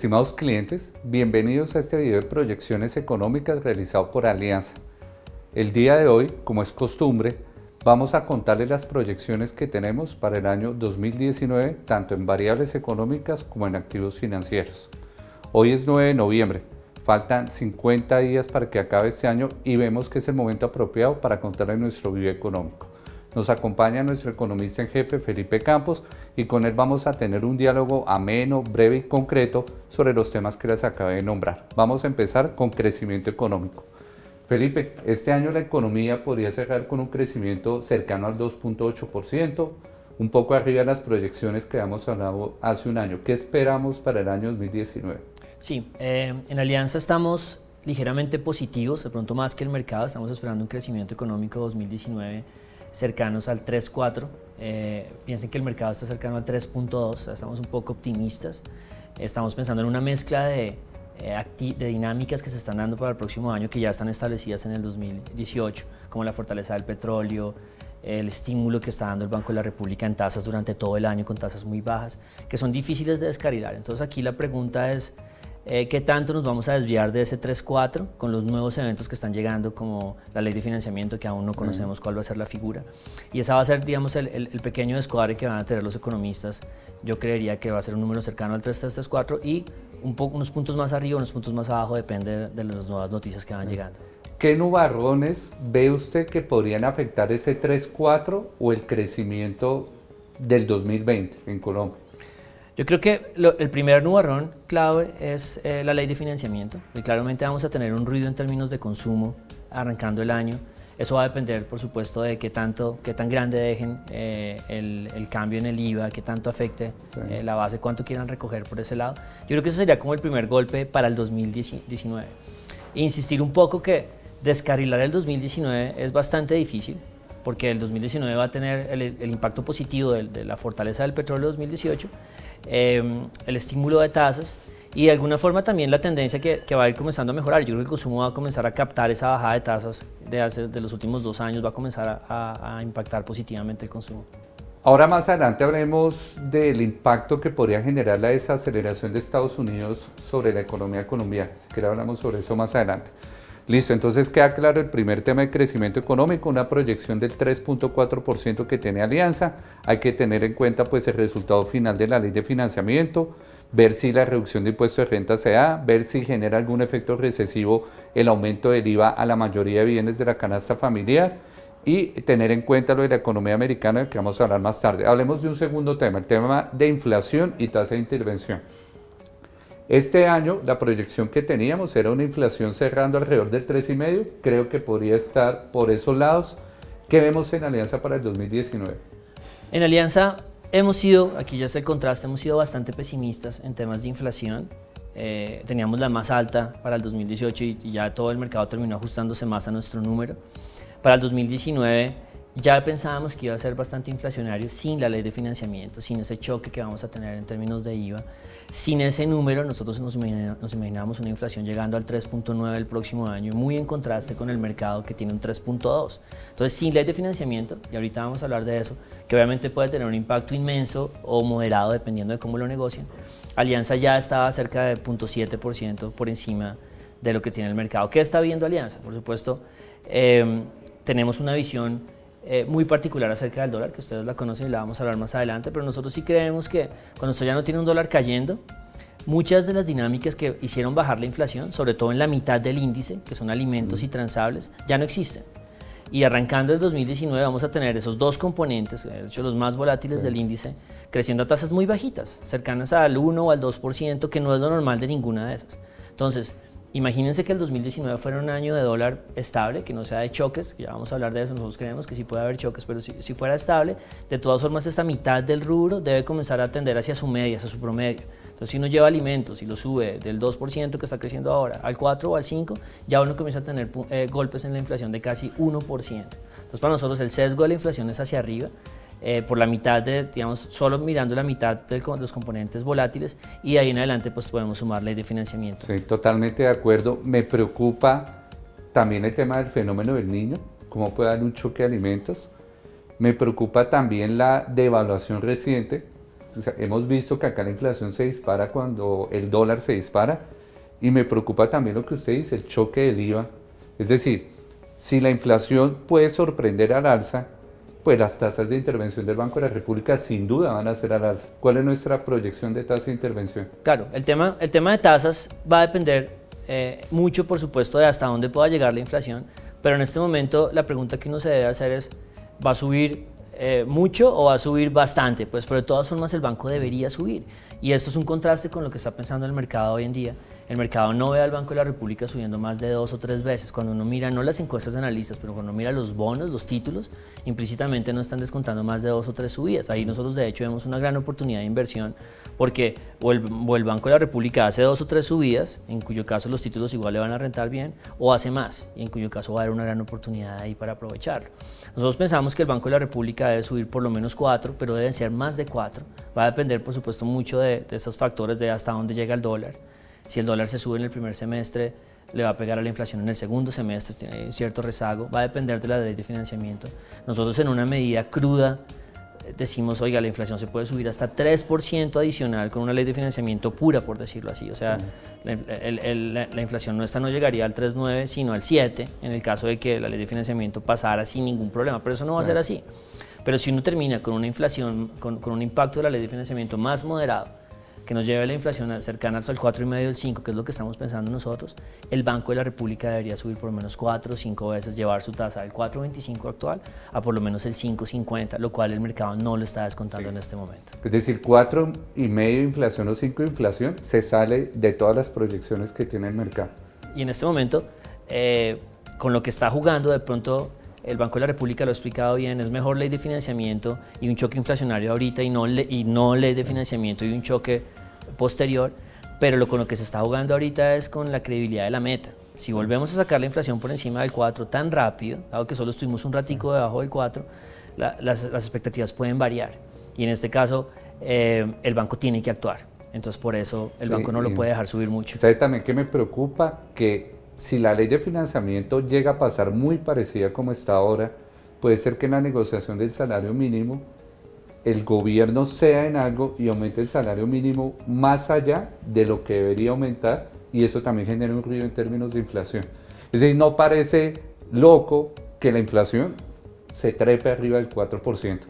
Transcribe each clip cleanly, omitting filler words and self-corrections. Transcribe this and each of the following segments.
Estimados clientes, bienvenidos a este video de proyecciones económicas realizado por Alianza. El día de hoy, como es costumbre, vamos a contarles las proyecciones que tenemos para el año 2019, tanto en variables económicas como en activos financieros. Hoy es 9 de noviembre, faltan 50 días para que acabe este año y vemos que es el momento apropiado para contarles nuestro video económico. Nos acompaña nuestro economista en jefe Felipe Campos y con él vamos a tener un diálogo ameno, breve y concreto sobre los temas que les acabé de nombrar. Vamos a empezar con crecimiento económico. Felipe, este año la economía podría cerrar con un crecimiento cercano al 2.8%, un poco arriba de las proyecciones que habíamos hablado hace un año. ¿Qué esperamos para el año 2019? Sí, en Alianza estamos ligeramente positivos, de pronto más que el mercado. Estamos esperando un crecimiento económico 2019 cercanos al 3.4. Piensen que el mercado está cercano al 3.2, estamos un poco optimistas. Estamos pensando en una mezcla de dinámicas que se están dando para el próximo año que ya están establecidas en el 2018, como la fortaleza del petróleo, el estímulo que está dando el Banco de la República en tasas durante todo el año con tasas muy bajas, que son difíciles de descarrilar. Entonces aquí la pregunta es, ¿qué tanto nos vamos a desviar de ese 3.4 con los nuevos eventos que están llegando, como la ley de financiamiento, que aún no conocemos cuál va a ser la figura? Y esa va a ser, digamos, el pequeño descuadre que van a tener los economistas. Yo creería que va a ser un número cercano al 3.334 y unos puntos más arriba, unos puntos más abajo, depende de las nuevas noticias que van llegando. ¿Qué nubarrones ve usted que podrían afectar ese 3.4 o el crecimiento del 2020 en Colombia? Yo creo que el primer nubarrón clave es la ley de financiamiento. Y claramente vamos a tener un ruido en términos de consumo arrancando el año. Eso va a depender, por supuesto, de qué tan grande dejen el cambio en el IVA, qué tanto afecte la base, cuánto quieran recoger por ese lado. Yo creo que ese sería como el primer golpe para el 2019. E insistir un poco que descarrilar el 2019 es bastante difícil, porque el 2019 va a tener el impacto positivo de la fortaleza del petróleo 2018, el estímulo de tasas y de alguna forma también la tendencia que va a ir comenzando a mejorar. Yo creo que el consumo va a comenzar a captar esa bajada de tasas de los últimos 2 años, va a comenzar a impactar positivamente el consumo. Ahora más adelante hablemos del impacto que podría generar la desaceleración de Estados Unidos sobre la economía colombiana. Si quiere hablamos sobre eso más adelante. Listo, entonces queda claro el primer tema de crecimiento económico, una proyección del 3.4% que tiene Alianza. Hay que tener en cuenta pues el resultado final de la ley de financiamiento, ver si la reducción de impuestos de renta se da, ver si genera algún efecto recesivo el aumento del IVA a la mayoría de bienes de la canasta familiar y tener en cuenta lo de la economía americana, del que vamos a hablar más tarde. Hablemos de un segundo tema, el tema de inflación y tasa de intervención. Este año la proyección que teníamos era una inflación cerrando alrededor del 3,5%, creo que podría estar por esos lados. ¿Qué vemos en Alianza para el 2019? En Alianza aquí ya está el contraste, hemos sido bastante pesimistas en temas de inflación. Teníamos la más alta para el 2018 y ya todo el mercado terminó ajustándose más a nuestro número. Para el 2019 ya pensábamos que iba a ser bastante inflacionario sin la ley de financiamiento, sin ese choque que vamos a tener en términos de IVA. Sin ese número, nosotros nos imaginábamos una inflación llegando al 3.9 el próximo año, muy en contraste con el mercado que tiene un 3.2. Entonces, sin ley de financiamiento, y ahorita vamos a hablar de eso, que obviamente puede tener un impacto inmenso o moderado dependiendo de cómo lo negocien, Alianza ya estaba cerca de 0.7% por encima de lo que tiene el mercado. ¿Qué está viendo Alianza? Por supuesto, tenemos una visión muy particular acerca del dólar, que ustedes la conocen y la vamos a hablar más adelante, pero nosotros sí creemos que cuando usted ya no tiene un dólar cayendo, muchas de las dinámicas que hicieron bajar la inflación, sobre todo en la mitad del índice, que son alimentos y transables, ya no existen. Y arrancando el 2019 vamos a tener esos dos componentes, de hecho los más volátiles del índice, creciendo a tasas muy bajitas, cercanas al 1 o al 2%, que no es lo normal de ninguna de esas. Entonces, imagínense que el 2019 fuera un año de dólar estable, que no sea de choques, que ya vamos a hablar de eso, nosotros creemos que sí puede haber choques, pero si fuera estable, de todas formas esta mitad del rubro debe comenzar a tender hacia su media, hacia su promedio. Entonces si uno lleva alimentos y lo sube del 2% que está creciendo ahora al 4 o al 5, ya uno comienza a tener golpes en la inflación de casi 1%. Entonces para nosotros el sesgo de la inflación es hacia arriba, por la mitad digamos, solo mirando la mitad de los componentes volátiles y de ahí en adelante pues podemos sumar ley de financiamiento. Sí, totalmente de acuerdo. Me preocupa también el tema del fenómeno del niño, cómo puede dar un choque de alimentos. Me preocupa también la devaluación reciente. O sea, hemos visto que acá la inflación se dispara cuando el dólar se dispara, y me preocupa también lo que usted dice, el choque del IVA. Es decir, si la inflación puede sorprender al alza, pues las tasas de intervención del Banco de la República sin duda van a ser al alza. ¿Cuál es nuestra proyección de tasa de intervención? Claro, el tema de tasas va a depender mucho, por supuesto, de hasta dónde pueda llegar la inflación, pero en este momento la pregunta que uno se debe hacer es, ¿va a subir mucho o va a subir bastante? Pues pero de todas formas el banco debería subir, y esto es un contraste con lo que está pensando el mercado hoy en día. El mercado no ve al Banco de la República subiendo más de 2 o 3 veces. Cuando uno mira, no las encuestas de analistas, pero cuando uno mira los bonos, los títulos, implícitamente no están descontando más de 2 o 3 subidas. Ahí nosotros de hecho vemos una gran oportunidad de inversión, porque o el Banco de la República hace 2 o 3 subidas, en cuyo caso los títulos igual le van a rentar bien, o hace más, y en cuyo caso va a haber una gran oportunidad ahí para aprovecharlo. Nosotros pensamos que el Banco de la República debe subir por lo menos 4, pero deben ser más de 4. Va a depender, por supuesto, mucho de estos factores de hasta dónde llega el dólar. Si el dólar se sube en el primer semestre, le va a pegar a la inflación en el segundo semestre, tiene cierto rezago, va a depender de la ley de financiamiento. Nosotros en una medida cruda decimos, oiga, la inflación se puede subir hasta 3% adicional con una ley de financiamiento pura, por decirlo así. O sea, la inflación nuestra no llegaría al 3,9, sino al 7, en el caso de que la ley de financiamiento pasara sin ningún problema, pero eso no va a ser así. Pero si uno termina con una inflación, con un impacto de la ley de financiamiento más moderado, que nos lleve la inflación cercana hasta el 4,5 o el 5, que es lo que estamos pensando nosotros, el Banco de la República debería subir por lo menos 4 o 5 veces, llevar su tasa del 4,25 actual a por lo menos el 5,50, lo cual el mercado no lo está descontando en este momento. Es decir, 4,5 de inflación o 5 de inflación se sale de todas las proyecciones que tiene el mercado. Y en este momento, con lo que está jugando, de pronto el Banco de la República lo ha explicado bien, es mejor ley de financiamiento y un choque inflacionario ahorita y no ley de financiamiento y un choque posterior, pero con lo que se está jugando ahorita es con la credibilidad de la meta. Si volvemos a sacar la inflación por encima del 4 tan rápido, dado que solo estuvimos un ratico debajo del 4, las expectativas pueden variar, y en este caso el banco tiene que actuar. Entonces por eso el banco no lo puede dejar subir mucho. ¿Sabe también que me preocupa? Que si la ley de financiamiento llega a pasar muy parecida como está ahora, puede ser que en la negociación del salario mínimo el gobierno ceda en algo y aumente el salario mínimo más allá de lo que debería aumentar, y eso también genera un ruido en términos de inflación. Es decir, no parece loco que la inflación se trepe arriba del 4%.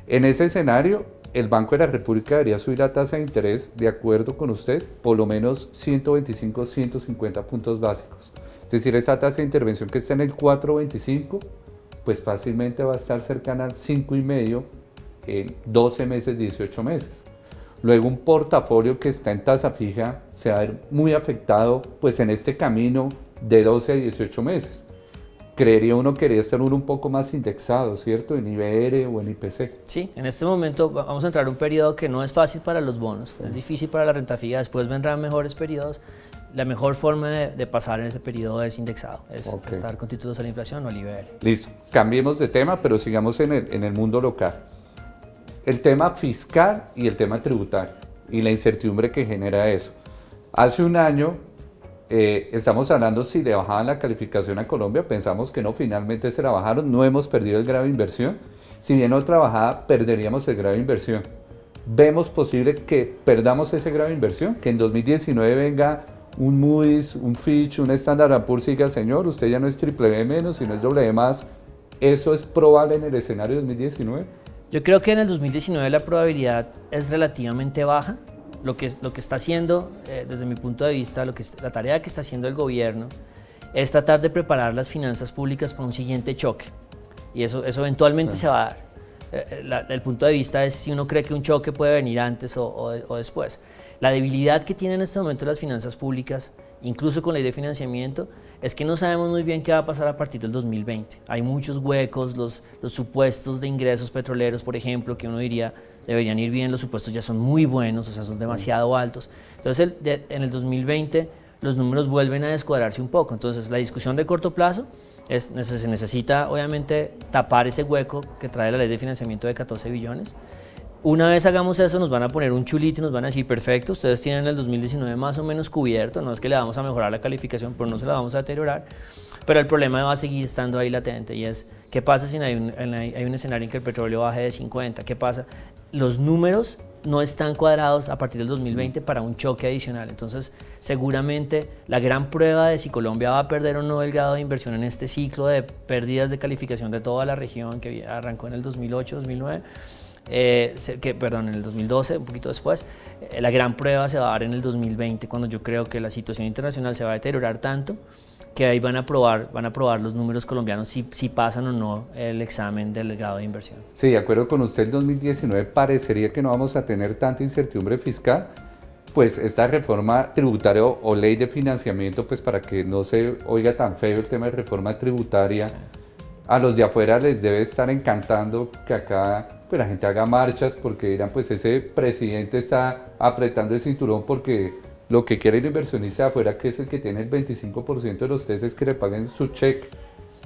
En ese escenario, el Banco de la República debería subir la tasa de interés, de acuerdo con usted, por lo menos 125, 150 puntos básicos. Es decir, esa tasa de intervención que está en el 4,25, pues fácilmente va a estar cercana al 5,5 en 12 meses, 18 meses. Luego un portafolio que está en tasa fija se va a ver muy afectado pues en este camino de 12 a 18 meses. Creería uno que quería estar un poco más indexado, ¿cierto? En IBR o en IPC. Sí, en este momento vamos a entrar en un periodo que no es fácil para los bonos, es difícil para la renta fija, después vendrán mejores periodos. La mejor forma de pasar en ese periodo es indexado, es estar con títulos a la inflación o al IBR. Listo, cambiemos de tema, pero sigamos en el mundo local. El tema fiscal y el tema tributario y la incertidumbre que genera eso. Hace un año estamos hablando si le bajaban la calificación a Colombia, pensamos que no, finalmente se la bajaron, no hemos perdido el grado de inversión. Si bien otra bajada, perderíamos el grado de inversión. ¿Vemos posible que perdamos ese grado de inversión? Que en 2019 venga un Moody's, un Fitch, un Standard & Poor's y diga, señor, usted ya no es BBB menos, sino es BB más. ¿Eso es probable en el escenario 2019? Yo creo que en el 2019 la probabilidad es relativamente baja. Lo que está haciendo, desde mi punto de vista, la tarea que está haciendo el gobierno es tratar de preparar las finanzas públicas para un siguiente choque. Y eso eventualmente se va a dar. El punto de vista es si uno cree que un choque puede venir antes o después. La debilidad que tienen en este momento las finanzas públicas, incluso con ley de financiamiento, es que no sabemos muy bien qué va a pasar a partir del 2020. Hay muchos huecos, los supuestos de ingresos petroleros, por ejemplo, que uno diría deberían ir bien, los supuestos ya son muy buenos, o sea, son demasiado altos. Entonces, en el 2020 los números vuelven a descuadrarse un poco. Entonces, la discusión de corto plazo se necesita, obviamente, tapar ese hueco que trae la ley de financiamiento de 14 billones. Una vez hagamos eso, nos van a poner un chulito y nos van a decir, perfecto, ustedes tienen el 2019 más o menos cubierto, no es que le vamos a mejorar la calificación, pero no se la vamos a deteriorar, pero el problema va a seguir estando ahí latente, y es, ¿qué pasa si hay un escenario en que el petróleo baje de 50? ¿Qué pasa? Los números no están cuadrados a partir del 2020 para un choque adicional. Entonces, seguramente la gran prueba de si Colombia va a perder o no el grado de inversión en este ciclo de pérdidas de calificación de toda la región que arrancó en el 2008-2009, perdón, en el 2012, un poquito después, la gran prueba se va a dar en el 2020, cuando yo creo que la situación internacional se va a deteriorar tanto que ahí van a probar los números colombianos si pasan o no el examen del grado de inversión. Sí, de acuerdo con usted, el 2019 parecería que no vamos a tener tanta incertidumbre fiscal, pues esta reforma tributaria o ley de financiamiento, pues para que no se oiga tan feo el tema de reforma tributaria, sí. A los de afuera les debe estar encantando que acá pues la gente haga marchas porque dirán, pues ese presidente está apretando el cinturón porque lo que quiere el inversionista de afuera, que es el que tiene el 25% de los TES, es que le paguen su cheque,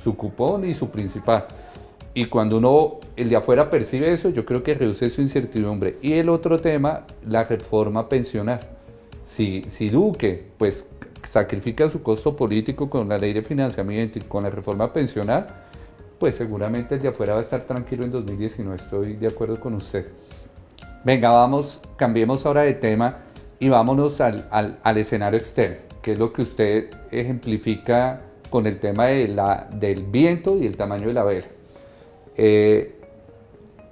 su cupón y su principal. Y cuando el de afuera percibe eso, yo creo que reduce su incertidumbre. Y el otro tema, la reforma pensional. Si Duque pues sacrifica su costo político con la ley de financiamiento y con la reforma pensional, pues seguramente el de afuera va a estar tranquilo en 2019, estoy de acuerdo con usted. Venga, cambiemos ahora de tema y vámonos al escenario externo, que es lo que usted ejemplifica con el tema del viento y el tamaño de la vela. ¿Qué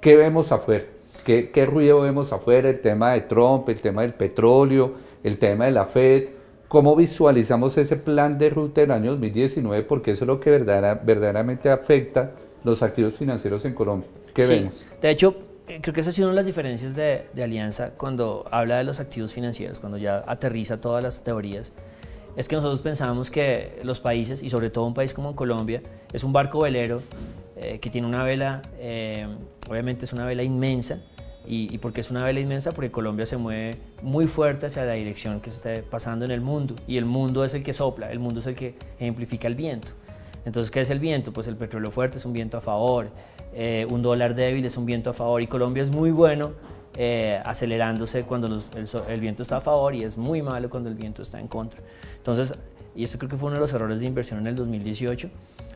vemos afuera? ¿Qué ruido vemos afuera? El tema de Trump, el tema del petróleo, el tema de la Fed. ¿Cómo visualizamos ese plan de ruta del año 2019? Porque eso es lo que verdaderamente afecta los activos financieros en Colombia. ¿Qué vemos? De hecho, creo que esa ha sido una de las diferencias de Alianza cuando habla de los activos financieros, cuando ya aterriza todas las teorías. Es que nosotros pensábamos que los países, y sobre todo un país como Colombia, es un barco velero que tiene una vela, obviamente es una vela inmensa. ¿Y por qué es una vela inmensa? Porque Colombia se mueve muy fuerte hacia la dirección que se está pasando en el mundo, y el mundo es el que sopla, el mundo es el que ejemplifica el viento. Entonces, ¿qué es el viento? Pues el petróleo fuerte es un viento a favor, un dólar débil es un viento a favor, y Colombia es muy bueno acelerándose cuando el viento está a favor, y es muy malo cuando el viento está en contra. Entonces, y esto creo que fue uno de los errores de inversión en el 2018,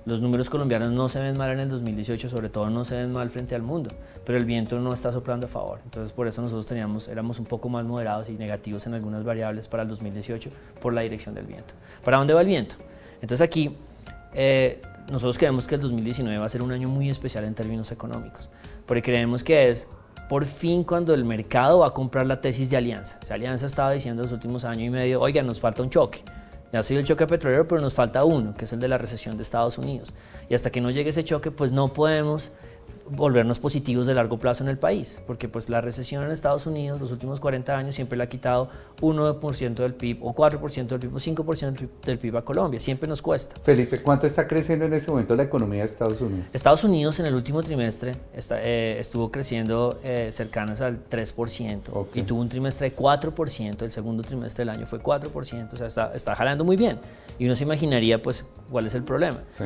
los números colombianos no se ven mal en el 2018, sobre todo no se ven mal frente al mundo, pero el viento no está soplando a favor. Entonces, por eso nosotros éramos un poco más moderados y negativos en algunas variables para el 2018 por la dirección del viento. ¿Para dónde va el viento? Entonces aquí nosotros creemos que el 2019 va a ser un año muy especial en términos económicos, porque creemos que es por fin cuando el mercado va a comprar la tesis de Alianza. O sea, Alianza estaba diciendo en los últimos año y medio, oiga, nos falta un choque. Ya ha sido el choque petrolero, pero nos falta uno, que es el de la recesión de Estados Unidos. Y hasta que no llegue ese choque, pues no podemos volvernos positivos de largo plazo en el país, porque pues la recesión en Estados Unidos los últimos 40 años siempre le ha quitado 1% del PIB, o 4% del PIB, o 5% del PIB a Colombia, siempre nos cuesta. Felipe, ¿cuánto está creciendo en ese momento la economía de Estados Unidos? Estados Unidos en el último trimestre estuvo creciendo cercanas al 3%, okay. Y tuvo un trimestre de 4%, el segundo trimestre del año fue 4%, o sea, está jalando muy bien, y uno se imaginaría pues cuál es el problema. Sí.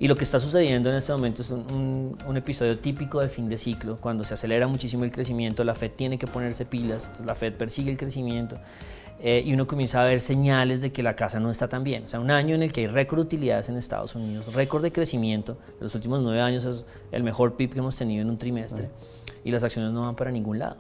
Y lo que está sucediendo en este momento es un episodio típico de fin de ciclo, cuando se acelera muchísimo el crecimiento, la Fed tiene que ponerse pilas, entonces la Fed persigue el crecimiento y uno comienza a ver señales de que la casa no está tan bien. O sea, un año en el que hay récord de utilidades en Estados Unidos, récord de crecimiento, de los últimos 9 años es el mejor PIB que hemos tenido en un trimestre, y las acciones no van para ningún lado.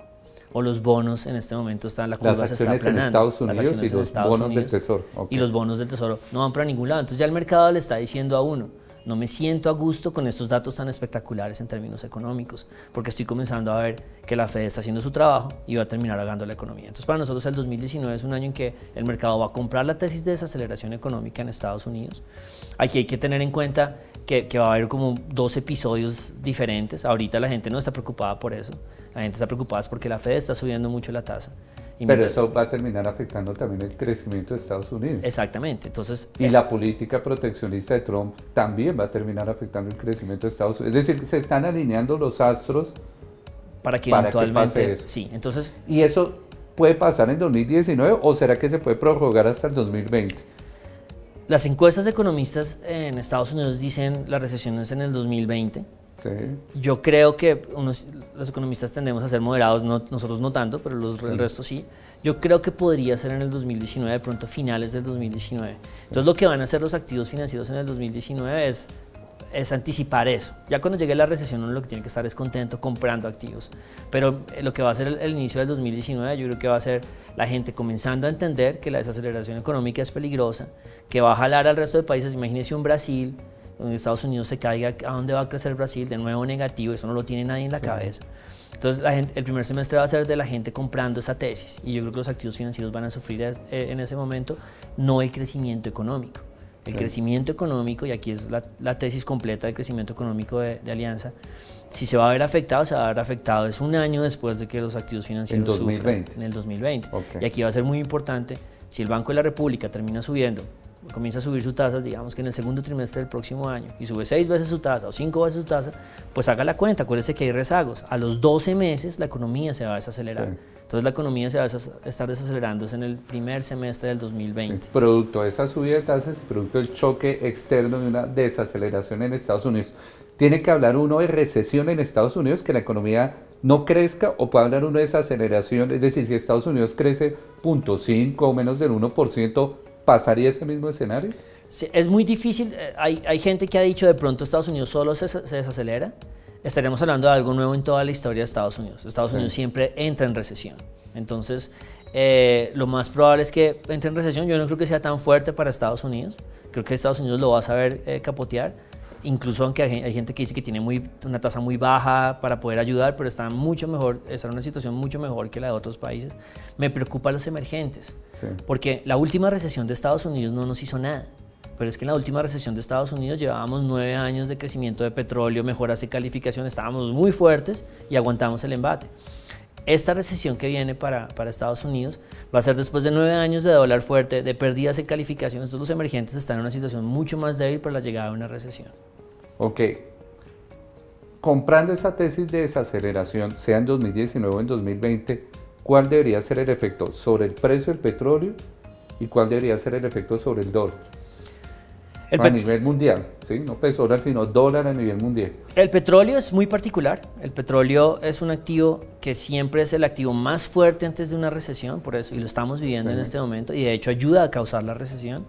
O los bonos en este momento están, la curva se está aplanando. En Estados Unidos y los bonos del Tesoro. Okay. Y los bonos del Tesoro no van para ningún lado. Entonces ya el mercado le está diciendo a uno, no me siento a gusto con estos datos tan espectaculares en términos económicos, porque estoy comenzando a ver que la Fed está haciendo su trabajo y va a terminar ahogando la economía. Entonces, para nosotros el 2019 es un año en que el mercado va a comprar la tesis de desaceleración económica en Estados Unidos. Aquí hay que tener en cuenta que va a haber como 2 episodios diferentes. Ahorita la gente no está preocupada por eso. La gente está preocupada porque la Fed está subiendo mucho la tasa. Pero eso va a terminar afectando también el crecimiento de Estados Unidos. Exactamente. Entonces, y la política proteccionista de Trump también va a terminar afectando el crecimiento de Estados Unidos. Es decir, se están alineando los astros para que eventualmente pase eso. Sí, entonces, ¿y eso puede pasar en 2019 o será que se puede prorrogar hasta el 2020? Las encuestas de economistas en Estados Unidos dicen la recesión es en el 2020. Sí. Yo creo que los economistas tendemos a ser moderados, nosotros no tanto, pero el resto sí. Yo creo que podría ser en el 2019, de pronto finales del 2019. Entonces lo que van a hacer los activos financieros en el 2019 es es anticipar eso. Ya cuando llegue la recesión uno lo que tiene que estar es contento comprando activos. Pero lo que va a ser el inicio del 2019 yo creo que va a ser la gente comenzando a entender que la desaceleración económica es peligrosa, que va a jalar al resto de países. Imagínense un Brasil, donde Estados Unidos se caiga, ¿a dónde va a crecer Brasil? De nuevo negativo, eso no lo tiene nadie en la cabeza. Entonces el primer semestre va a ser de la gente comprando esa tesis y yo creo que los activos financieros van a sufrir en ese momento, no el crecimiento económico. El crecimiento económico, y aquí es la tesis completa del crecimiento económico de Alianza, si se va a ver afectado, se va a ver afectado es un año después de que los activos financieros sufran, en el 2020. Okay. Y aquí va a ser muy importante, si el Banco de la República termina subiendo, comienza a subir sus tasas, digamos que en el segundo trimestre del próximo año, y sube 6 veces su tasa o 5 veces su tasa, pues haga la cuenta, acuérdese que hay rezagos. A los 12 meses la economía se va a desacelerar. Sí. Entonces la economía se va a estar desacelerando en el primer semestre del 2020. Sí. Producto de esa subida de tasas y producto del choque externo de una desaceleración en Estados Unidos. ¿Tiene que hablar uno de recesión en Estados Unidos, que la economía no crezca, o puede hablar uno de desaceleración? Es decir, si Estados Unidos crece 0.5 o menos del 1%, ¿pasaría ese mismo escenario? Sí, es muy difícil. Hay gente que ha dicho de pronto Estados Unidos solo se desacelera. Estaríamos hablando de algo nuevo en toda la historia de Estados Unidos. Estados Unidos siempre entra en recesión. Entonces, lo más probable es que entre en recesión. Yo no creo que sea tan fuerte para Estados Unidos. Creo que Estados Unidos lo va a saber capotear. Incluso aunque hay gente que dice que tiene una tasa muy baja para poder ayudar, pero está mucho mejor, está en una situación mucho mejor que la de otros países. Me preocupa los emergentes, porque la última recesión de Estados Unidos no nos hizo nada. Pero es que en la última recesión de Estados Unidos llevábamos 9 años de crecimiento de petróleo, mejoras de calificación, estábamos muy fuertes y aguantamos el embate. Esta recesión que viene para Estados Unidos va a ser después de 9 años de dólar fuerte, de pérdidas en calificación. Entonces los emergentes están en una situación mucho más débil por la llegada de una recesión. Ok. Comprando esa tesis de desaceleración, sea en 2019 o en 2020, ¿cuál debería ser el efecto sobre el precio del petróleo y cuál debería ser el efecto sobre el dólar? A nivel mundial, ¿sí? No peso dólar, sino dólar a nivel mundial. El petróleo es muy particular. El petróleo es un activo que siempre es el activo más fuerte antes de una recesión, por eso, y lo estamos viviendo en este momento, y de hecho ayuda a causar la recesión.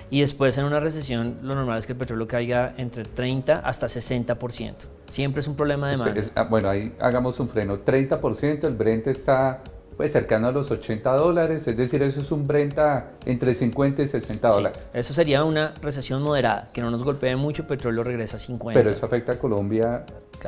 Y después en una recesión lo normal es que el petróleo caiga entre 30 hasta 60%. Siempre es un problema de demanda. Bueno, ahí hagamos un freno. 30%, el Brent está pues cercano a los $80, es decir, eso es un Brent entre 50 y 60 dólares. Eso sería una recesión moderada, que no nos golpee mucho, el petróleo regresa a 50. Pero eso afecta a Colombia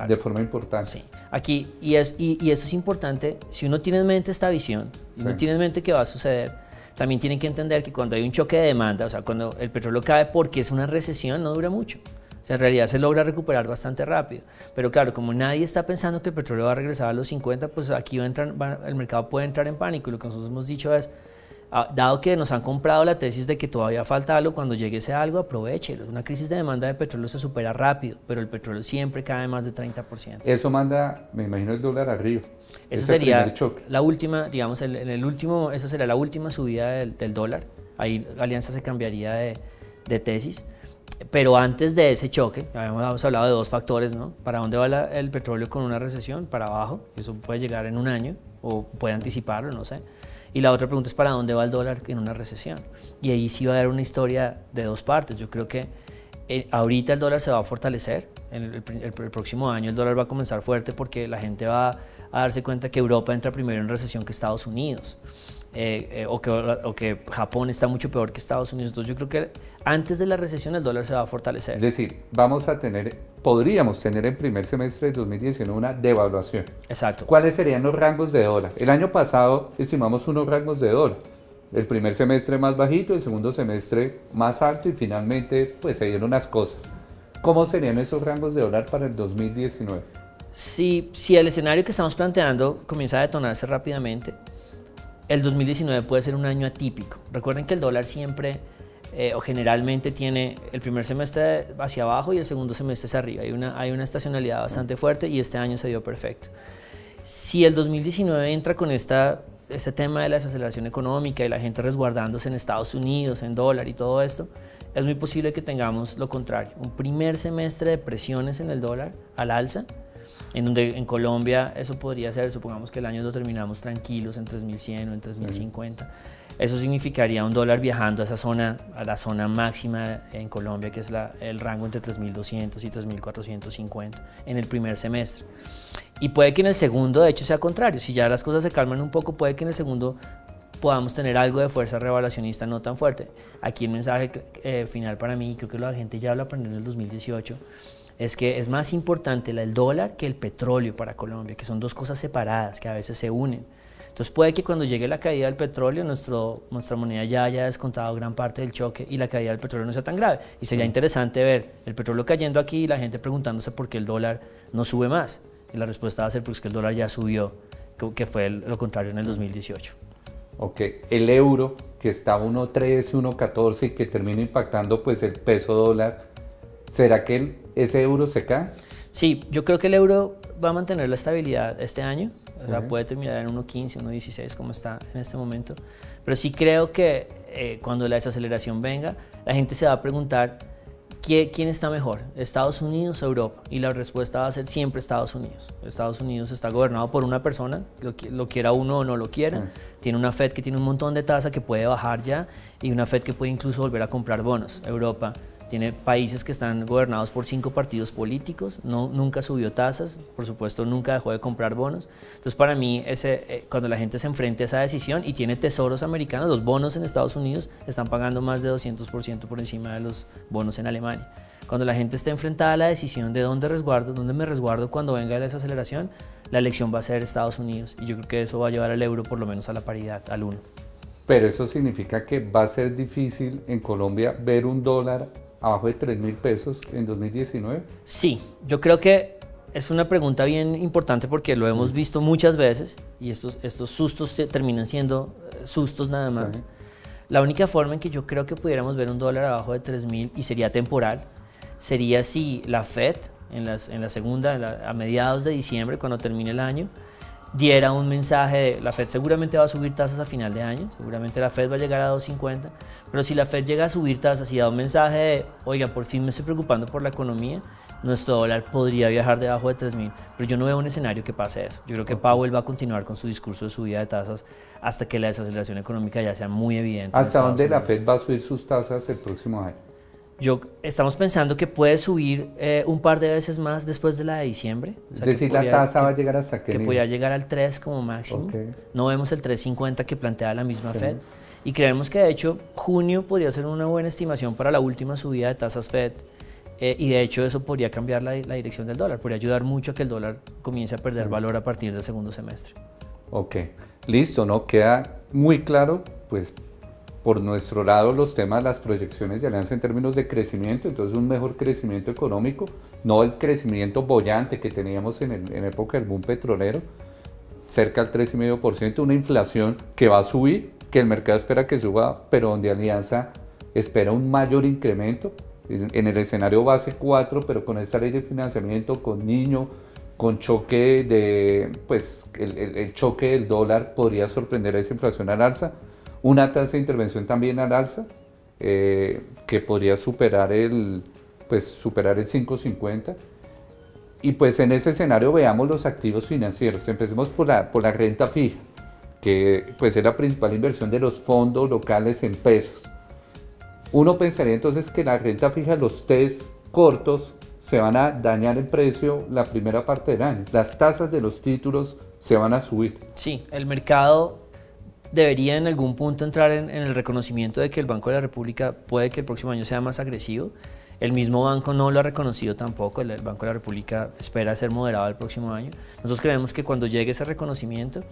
de forma importante. Sí, aquí, y esto es importante, si uno tiene en mente esta visión, si uno tiene en mente que va a suceder, también tienen que entender que cuando hay un choque de demanda, o sea, cuando el petróleo cae porque es una recesión, no dura mucho. O sea, en realidad se logra recuperar bastante rápido. Pero claro, como nadie está pensando que el petróleo va a regresar a los 50, pues aquí el mercado puede entrar en pánico. Y lo que nosotros hemos dicho es, dado que nos han comprado la tesis de que todavía falta algo, cuando llegue ese algo, aprovéchelo. Una crisis de demanda de petróleo se supera rápido, pero el petróleo siempre cae más de 30%. Eso manda, me imagino, el dólar arriba. Esa sería la última, digamos, esa sería la última subida del dólar. Ahí Alianza se cambiaría de tesis. Pero antes de ese choque, habíamos hablado de 2 factores, ¿no? ¿Para dónde va el petróleo con una recesión? Para abajo, eso puede llegar en un año o puede anticiparlo, no sé. Y la otra pregunta es ¿para dónde va el dólar en una recesión? Y ahí sí va a haber una historia de 2 partes. Yo creo que ahorita el dólar se va a fortalecer, el próximo año el dólar va a comenzar fuerte porque la gente va a darse cuenta que Europa entra primero en recesión que Estados Unidos. O que Japón está mucho peor que Estados Unidos. Entonces yo creo que antes de la recesión el dólar se va a fortalecer. Es decir, podríamos tener en primer semestre de 2019 una devaluación. Exacto. ¿Cuáles serían los rangos de dólar? El año pasado estimamos unos rangos de dólar. El primer semestre más bajito, el segundo semestre más alto y finalmente pues se dieron unas cosas. ¿Cómo serían esos rangos de dólar para el 2019? Si el escenario que estamos planteando comienza a detonarse rápidamente, el 2019 puede ser un año atípico. Recuerden que el dólar siempre o generalmente tiene el primer semestre hacia abajo y el segundo semestre hacia arriba. Hay una estacionalidad bastante fuerte y este año se dio perfecto. Si el 2019 entra con ese tema de la desaceleración económica y la gente resguardándose en Estados Unidos, en dólar y todo esto, es muy posible que tengamos lo contrario. Un primer semestre de presiones en el dólar al alza, en donde en Colombia eso podría ser, supongamos que el año lo terminamos tranquilos en 3.100 o en 3.050. Eso significaría un dólar viajando a esa zona, a la zona máxima en Colombia, que es el rango entre 3.200 y 3.450 en el primer semestre. Y puede que en el segundo, de hecho, sea contrario. Si ya las cosas se calman un poco, puede que en el segundo podamos tener algo de fuerza revaluacionista no tan fuerte. Aquí el mensaje final para mí, creo que la gente ya lo aprendió en el 2018, es que es más importante el dólar que el petróleo para Colombia, que son dos cosas separadas, que a veces se unen. Entonces puede que cuando llegue la caída del petróleo, nuestra moneda ya haya descontado gran parte del choque y la caída del petróleo no sea tan grave. Y sería interesante ver el petróleo cayendo aquí y la gente preguntándose por qué el dólar no sube más. Y la respuesta va a ser porque el dólar ya subió, que fue lo contrario en el 2018. Ok, el euro que está a 1.13, 1.14 y que termina impactando pues el peso dólar, ¿será que ese euro se cae? Sí, yo creo que el euro va a mantener la estabilidad este año. Sí. O sea, puede terminar en 1.15, 1.16 como está en este momento. Pero sí creo que cuando la desaceleración venga, la gente se va a preguntar ¿quién está mejor? ¿Estados Unidos o Europa? Y la respuesta va a ser siempre Estados Unidos. Estados Unidos está gobernado por una persona, lo quiera uno o no lo quiera. Sí. Tiene una Fed que tiene un montón de tasa que puede bajar ya y una Fed que puede incluso volver a comprar bonos. Europa tiene países que están gobernados por 5 partidos políticos, nunca subió tasas, por supuesto nunca dejó de comprar bonos. Entonces para mí, cuando la gente se enfrente a esa decisión y tiene tesoros americanos, los bonos en Estados Unidos están pagando más de 200% por encima de los bonos en Alemania. Cuando la gente esté enfrentada a la decisión de dónde me resguardo cuando venga la desaceleración, la elección va a ser Estados Unidos y yo creo que eso va a llevar al euro por lo menos a la paridad, al 1. Pero eso significa que va a ser difícil en Colombia ver un dólar abajo de 3.000 pesos en 2019? Sí, yo creo que es una pregunta bien importante porque lo hemos visto muchas veces y estos sustos terminan siendo sustos nada más. Sí. La única forma en que yo creo que pudiéramos ver un dólar abajo de 3.000 y sería temporal, sería si la Fed en la segunda, a mediados de diciembre, cuando termine el año, diera un mensaje de la Fed seguramente va a subir tasas a final de año, seguramente la Fed va a llegar a 2.50, pero si la Fed llega a subir tasas y da un mensaje de, oiga, por fin me estoy preocupando por la economía, nuestro dólar podría viajar debajo de 3.000, pero yo no veo un escenario que pase eso. Yo creo que Powell va a continuar con su discurso de subida de tasas hasta que la desaceleración económica ya sea muy evidente. ¿Hasta dónde la Fed va a subir sus tasas el próximo año? Estamos pensando que puede subir un par de veces más después de la de diciembre. O sea, es decir, la tasa va a llegar hasta qué nivel? Que podría llegar al 3 como máximo. Okay. No vemos el 3.50 que plantea la misma Fed. Y creemos que de hecho junio podría ser una buena estimación para la última subida de tasas Fed. Y de hecho eso podría cambiar la dirección del dólar. Podría ayudar mucho a que el dólar comience a perder valor a partir del segundo semestre. Ok, listo, ¿no? Queda muy claro, pues, por nuestro lado los temas, las proyecciones de Alianza en términos de crecimiento, entonces un mejor crecimiento económico, no el crecimiento boyante que teníamos en época del boom petrolero, cerca del 3,5%, una inflación que va a subir, que el mercado espera que suba, pero donde Alianza espera un mayor incremento, en el escenario base 4, pero con esta ley de financiamiento, con niño, con choque de, pues el choque del dólar podría sorprender a esa inflación al alza. Una tasa de intervención también al alza, que podría superar el 5.50. Y pues en ese escenario veamos los activos financieros. Empecemos por la renta fija, que pues es la principal inversión de los fondos locales en pesos. Uno pensaría entonces que la renta fija, los Ts cortos, se van a dañar en precio la primera parte del año. Las tasas de los títulos se van a subir. Sí, el mercado debería en algún punto entrar en el reconocimiento de que el Banco de la República puede que el próximo año sea más agresivo. El mismo banco no lo ha reconocido tampoco, el Banco de la República espera ser moderado el próximo año. Nosotros creemos que cuando llegue ese reconocimiento,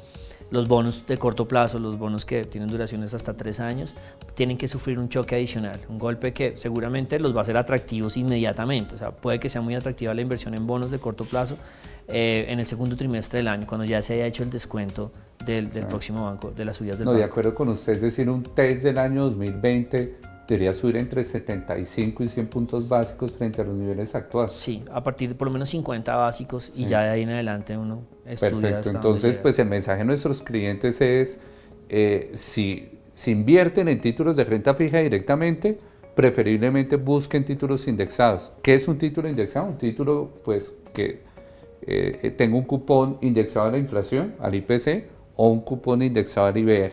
los bonos de corto plazo, los bonos que tienen duraciones hasta 3 años, tienen que sufrir un choque adicional, un golpe que seguramente los va a hacer atractivos inmediatamente. O sea, puede que sea muy atractiva la inversión en bonos de corto plazo en el segundo trimestre del año, cuando ya se haya hecho el descuento del próximo banco, de las subidas del banco. De acuerdo con usted, es decir, un test del año 2020 debería subir entre 75 y 100 puntos básicos frente a los niveles actuales. Sí, a partir de por lo menos 50 básicos y ya de ahí en adelante uno estudia. Perfecto, entonces pues el mensaje de nuestros clientes es, si invierten en títulos de renta fija directamente, preferiblemente busquen títulos indexados. ¿Qué es un título indexado? Un título pues que tenga un cupón indexado a la inflación, al IPC, o un cupón indexado al IBR.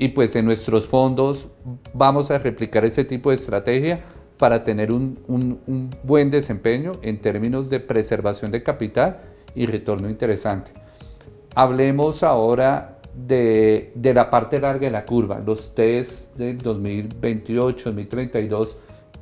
y pues en nuestros fondos vamos a replicar ese tipo de estrategia para tener un buen desempeño en términos de preservación de capital y retorno interesante. Hablemos ahora de la parte larga de la curva, los test del 2028, 2032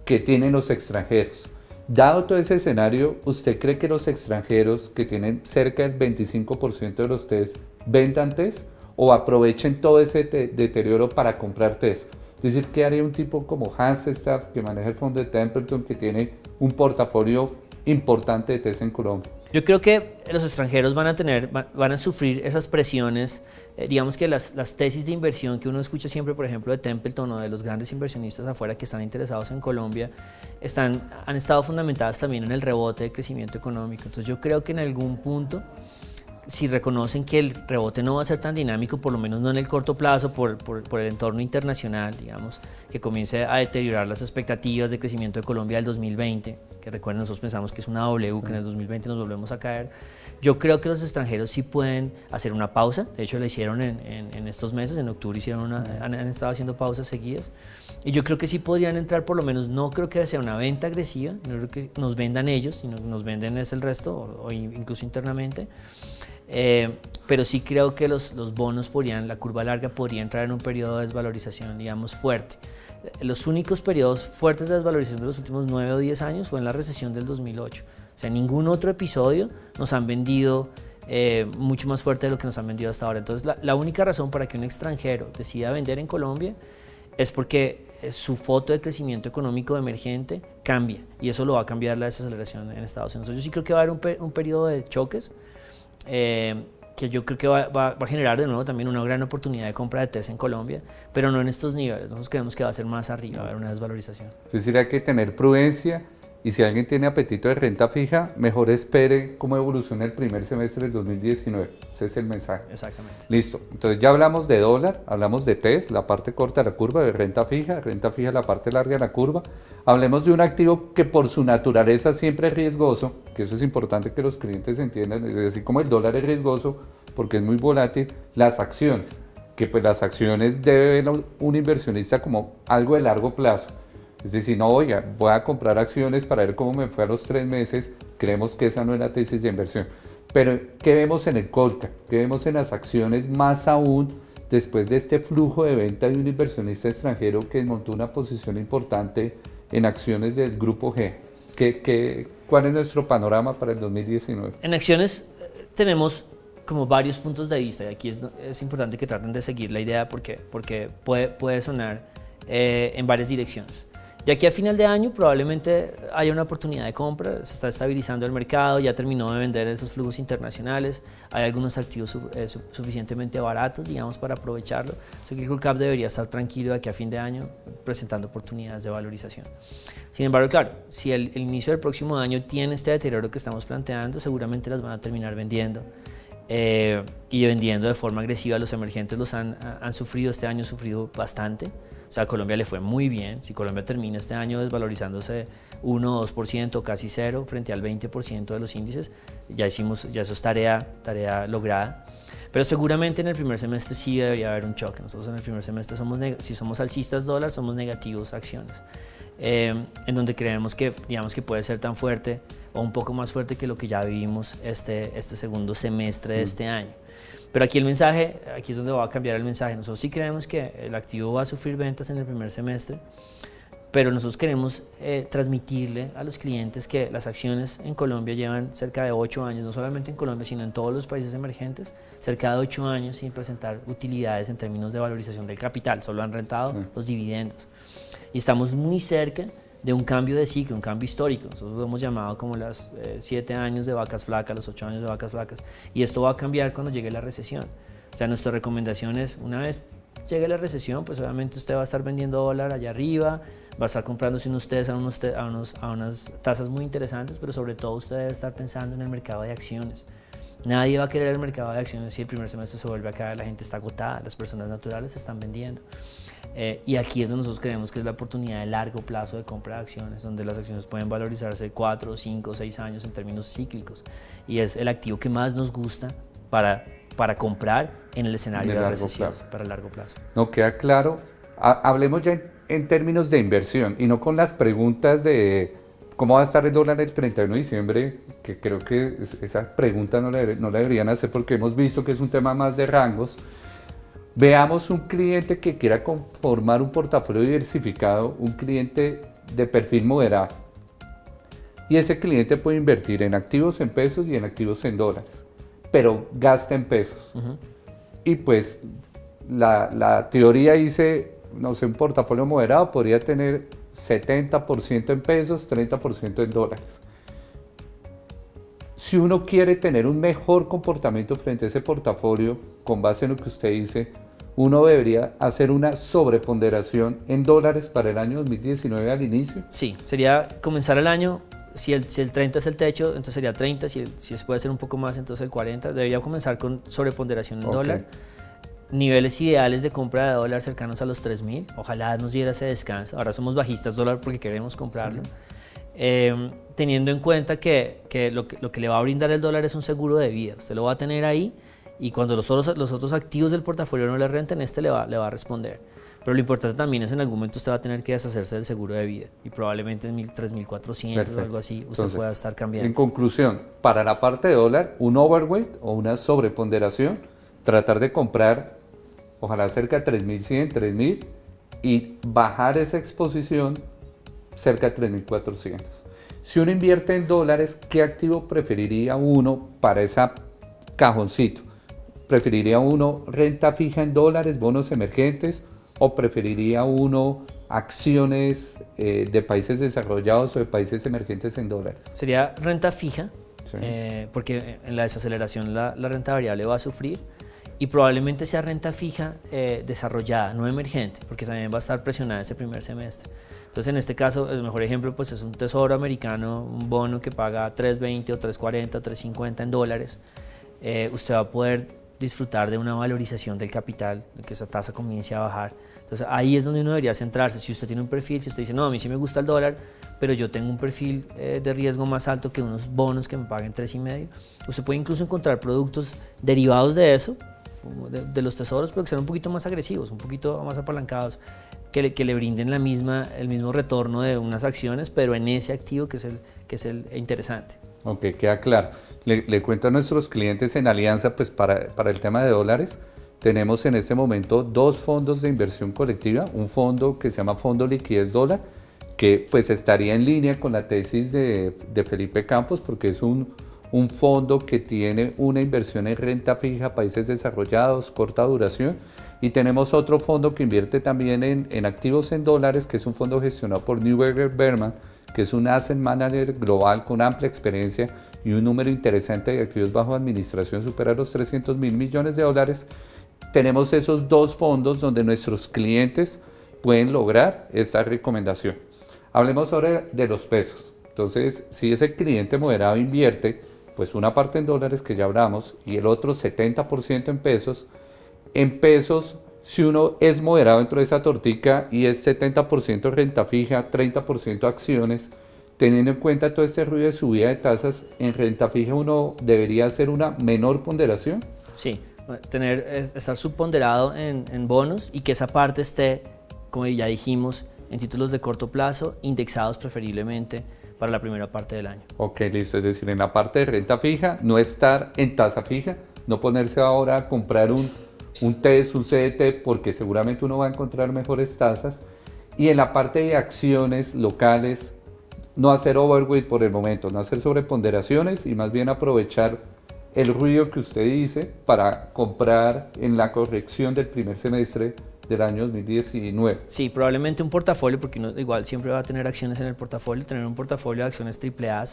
que tienen los extranjeros. Dado todo ese escenario, ¿usted cree que los extranjeros que tienen cerca del 25% de los test vendan test o aprovechen todo ese deterioro para comprar test? Es decir, ¿qué haría un tipo como Hans Staff, que maneja el fondo de Templeton, que tiene un portafolio importante de test en Colombia? Yo creo que los extranjeros van a sufrir esas presiones. Digamos que las tesis de inversión que uno escucha siempre, por ejemplo, de Templeton o de los grandes inversionistas afuera que están interesados en Colombia, han estado fundamentadas también en el rebote de crecimiento económico. Entonces yo creo que en algún punto, si reconocen que el rebote no va a ser tan dinámico, por lo menos no en el corto plazo, por el entorno internacional, digamos, que comience a deteriorar las expectativas de crecimiento de Colombia del 2020, que recuerden, nosotros pensamos que es una W, que en el 2020 nos volvemos a caer. Yo creo que los extranjeros sí pueden hacer una pausa, de hecho la hicieron en estos meses, en octubre han estado haciendo pausas seguidas, y yo creo que sí podrían entrar, por lo menos no creo que sea una venta agresiva, no creo que nos vendan ellos, sino que nos venden es el resto, o incluso internamente. Pero sí creo que los bonos la curva larga podría entrar en un periodo de desvalorización, digamos, fuerte. Los únicos periodos fuertes de desvalorización de los últimos 9 o 10 años fue en la recesión del 2008. O sea, ningún otro episodio nos han vendido mucho más fuerte de lo que nos han vendido hasta ahora. Entonces, la única razón para que un extranjero decida vender en Colombia es porque su foto de crecimiento económico emergente cambia, y eso lo va a cambiar la desaceleración en Estados Unidos. Entonces, yo sí creo que va a haber un periodo de choques, que yo creo que va a generar de nuevo también una gran oportunidad de compra de test en Colombia, pero no en estos niveles. Nosotros creemos que va a ser más arriba, va a haber una desvalorización. Es decir, hay que tener prudencia, y si alguien tiene apetito de renta fija, mejor espere cómo evoluciona el primer semestre del 2019. Ese es el mensaje. Exactamente. Listo. Entonces ya hablamos de dólar, hablamos de test, la parte corta de la curva, de renta fija la parte larga de la curva. Hablemos de un activo que por su naturaleza siempre es riesgoso, que eso es importante que los clientes entiendan, es decir, como el dólar es riesgoso porque es muy volátil, las acciones, que pues las acciones debe ver un inversionista como algo de largo plazo. Es decir, no, oiga, voy a comprar acciones para ver cómo me fue a los 3 meses, creemos que esa no es la tesis de inversión. Pero, ¿qué vemos en el Colca? ¿Qué vemos en las acciones más aún después de este flujo de venta de un inversionista extranjero que montó una posición importante en acciones del Grupo G? ¿Cuál es nuestro panorama para el 2019? En acciones tenemos como varios puntos de vista, y aquí es importante que traten de seguir la idea porque puede sonar en varias direcciones. De aquí a final de año probablemente haya una oportunidad de compra, se está estabilizando el mercado, ya terminó de vender esos flujos internacionales, hay algunos activos suficientemente baratos, digamos, para aprovecharlo. Así que el Colcap debería estar tranquilo de aquí a fin de año presentando oportunidades de valorización. Sin embargo, claro, si el inicio del próximo año tiene este deterioro que estamos planteando, seguramente las van a terminar vendiendo. Y vendiendo de forma agresiva. Los emergentes los han sufrido, este año han sufrido bastante. O sea, a Colombia le fue muy bien. Si Colombia termina este año desvalorizándose 1 o 2%, casi cero, frente al 20% de los índices, ya eso es tarea lograda. Pero seguramente en el primer semestre sí debería haber un choque. Nosotros en el primer semestre si somos alcistas dólar, somos negativos acciones. En donde creemos que, digamos, que puede ser tan fuerte o un poco más fuerte que lo que ya vivimos este segundo semestre de este año. Pero aquí aquí es donde va a cambiar el mensaje. Nosotros sí creemos que el activo va a sufrir ventas en el primer semestre, pero nosotros queremos transmitirle a los clientes que las acciones en Colombia llevan cerca de 8 años, no solamente en Colombia, sino en todos los países emergentes, cerca de 8 años sin presentar utilidades en términos de valorización del capital, solo han rentado los dividendos. Y estamos muy cerca de un cambio de ciclo, un cambio histórico. Nosotros lo hemos llamado como los 7 años de vacas flacas, los 8 años de vacas flacas. Y esto va a cambiar cuando llegue la recesión. O sea, nuestra recomendación es, una vez llegue la recesión, pues obviamente usted va a estar vendiendo dólar allá arriba, va a estar comprándose ustedes a unas tasas muy interesantes, pero sobre todo usted debe estar pensando en el mercado de acciones. Nadie va a querer el mercado de acciones si el primer semestre se vuelve a caer, la gente está agotada, las personas naturales se están vendiendo. Y aquí es donde nosotros creemos que es la oportunidad de largo plazo de compra de acciones, donde las acciones pueden valorizarse 4, 5, 6 años en términos cíclicos. Y es el activo que más nos gusta para para comprar en el escenario de recesión para el largo plazo. No queda claro. Hablemos ya en términos de inversión y no con las preguntas de cómo va a estar el dólar el 31 de diciembre, que creo que esa pregunta no la deberían hacer porque hemos visto que es un tema más de rangos. Veamos un cliente que quiera conformar un portafolio diversificado, un cliente de perfil moderado. Y ese cliente puede invertir en activos en pesos y en activos en dólares, pero gasta en pesos. Y pues la teoría dice, no sé, un portafolio moderado podría tener 70% en pesos, 30% en dólares. Si uno quiere tener un mejor comportamiento frente a ese portafolio, con base en lo que usted dice, uno debería hacer una sobreponderación en dólares para el año 2019 al inicio. Sí, sería comenzar el año, si el 30 es el techo, entonces sería 30, si puede ser un poco más, entonces el 40. Debería comenzar con sobreponderación en dólar. Niveles ideales de compra de dólar cercanos a los 3.000. Ojalá nos diera ese descanso. Ahora somos bajistas dólar porque queremos comprarlo. Sí. Teniendo en cuenta que lo que le va a brindar el dólar es un seguro de vida. Usted lo va a tener ahí y cuando los otros activos del portafolio no le renten, le va a responder. Pero lo importante también es en algún momento usted va a tener que deshacerse del seguro de vida y probablemente en 3.400 o algo así usted pueda estar cambiando. En conclusión, para la parte de dólar, un overweight o una sobreponderación, tratar de comprar ojalá cerca de 3.100, 3.000 y bajar esa exposición cerca de 3.400. Si uno invierte en dólares, ¿qué activo preferiría uno para ese cajoncito? ¿Preferiría uno renta fija en dólares, bonos emergentes o preferiría uno acciones de países desarrollados o de países emergentes en dólares? Sería renta fija, sí. Porque en la desaceleración la renta variable va a sufrir. Y probablemente sea renta fija desarrollada, no emergente, porque también va a estar presionada ese primer semestre. Entonces, en este caso, el mejor ejemplo pues, es un tesoro americano, un bono que paga 3.20 o 3.40 o 3.50 en dólares. Usted va a poder disfrutar de una valorización del capital, que esa tasa comience a bajar. Entonces, ahí es donde uno debería centrarse. Si usted tiene un perfil, si usted dice, no, a mí sí me gusta el dólar, pero yo tengo un perfil de riesgo más alto que unos bonos que me paguen 3.5, usted puede incluso encontrar productos derivados de eso, de los tesoros, pero que sean un poquito más agresivos, un poquito más apalancados, que le brinden el mismo retorno de unas acciones, pero en ese activo que es el interesante. Ok, queda claro. Le cuento a nuestros clientes en Alianza, pues para el tema de dólares, tenemos en este momento dos fondos de inversión colectiva, un fondo que se llama Fondo Liquidez Dólar, que pues estaría en línea con la tesis de Felipe Campos, porque es un fondo que tiene una inversión en renta fija, países desarrollados, corta duración, y tenemos otro fondo que invierte también en activos en dólares, que es un fondo gestionado por Neuberger Berman, que es un asset manager global con amplia experiencia y un número interesante de activos bajo administración supera los 300.000 millones de dólares. Tenemos esos dos fondos donde nuestros clientes pueden lograr esta recomendación. Hablemos ahora de los pesos. Entonces, si ese cliente moderado invierte, pues una parte en dólares que ya hablamos y el otro 70% en pesos, si uno es moderado dentro de esa tortica y es 70% renta fija, 30% acciones, teniendo en cuenta todo este ruido de subida de tasas, en renta fija uno debería hacer una menor ponderación. Sí, estar subponderado en bonos y que esa parte esté, como ya dijimos, en títulos de corto plazo, indexados preferiblemente para la primera parte del año. Ok, listo, es decir, en la parte de renta fija, no estar en tasa fija, no ponerse ahora a comprar un TES, un CDT, porque seguramente uno va a encontrar mejores tasas. Y en la parte de acciones locales, no hacer overweight por el momento, no hacer sobreponderaciones y más bien aprovechar el ruido que usted dice para comprar en la corrección del primer semestre del año 2019. Sí, probablemente un portafolio, porque uno igual siempre va a tener acciones en el portafolio, tener un portafolio de acciones AAA.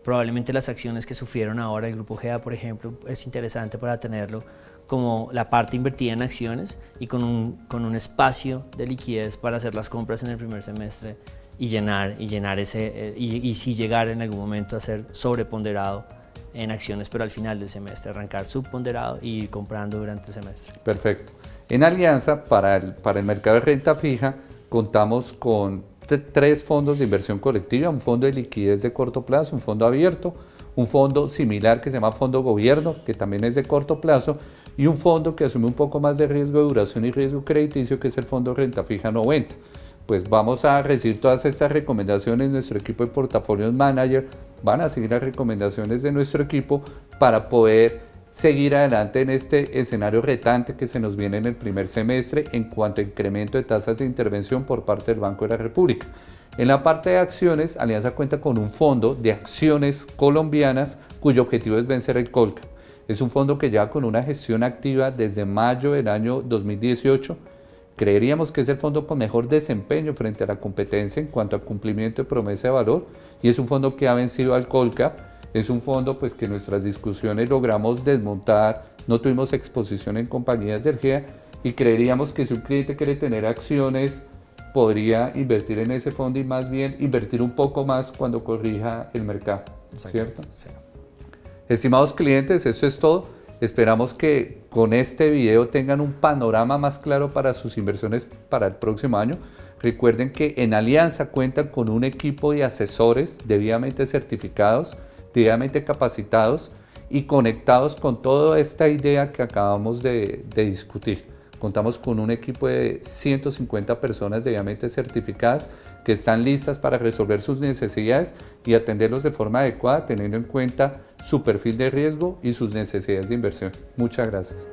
Probablemente las acciones que sufrieron ahora el Grupo GEA, por ejemplo, es interesante para tenerlo como la parte invertida en acciones y con un espacio de liquidez para hacer las compras en el primer semestre y llenar ese, y si llegar en algún momento a ser sobreponderado en acciones, pero al final del semestre, arrancar subponderado y ir comprando durante el semestre. Perfecto. En Alianza, para el mercado de renta fija, contamos con tres fondos de inversión colectiva, un fondo de liquidez de corto plazo, un fondo abierto, un fondo similar que se llama Fondo Gobierno, que también es de corto plazo, y un fondo que asume un poco más de riesgo de duración y riesgo crediticio, que es el Fondo Renta Fija 90. Pues vamos a recibir todas estas recomendaciones, nuestro equipo de Portafolios Manager van a seguir las recomendaciones de nuestro equipo para poder seguir adelante en este escenario retante que se nos viene en el primer semestre en cuanto a incremento de tasas de intervención por parte del Banco de la República. En la parte de acciones, Alianza cuenta con un fondo de acciones colombianas cuyo objetivo es vencer el Colca. Es un fondo que lleva con una gestión activa desde mayo del año 2018. Creeríamos que es el fondo con mejor desempeño frente a la competencia en cuanto a cumplimiento de promesa de valor y es un fondo que ha vencido al Colcap. Es un fondo pues, que en nuestras discusiones logramos desmontar, no tuvimos exposición en compañías de energía y creeríamos que si un cliente quiere tener acciones podría invertir en ese fondo y más bien invertir un poco más cuando corrija el mercado, ¿cierto? Sí. Estimados clientes, eso es todo. Esperamos que con este video tengan un panorama más claro para sus inversiones para el próximo año. Recuerden que en Alianza cuentan con un equipo de asesores debidamente certificados, debidamente capacitados y conectados con toda esta idea que acabamos de discutir. Contamos con un equipo de 150 personas debidamente certificadas que están listas para resolver sus necesidades y atenderlos de forma adecuada, teniendo en cuenta su perfil de riesgo y sus necesidades de inversión. Muchas gracias.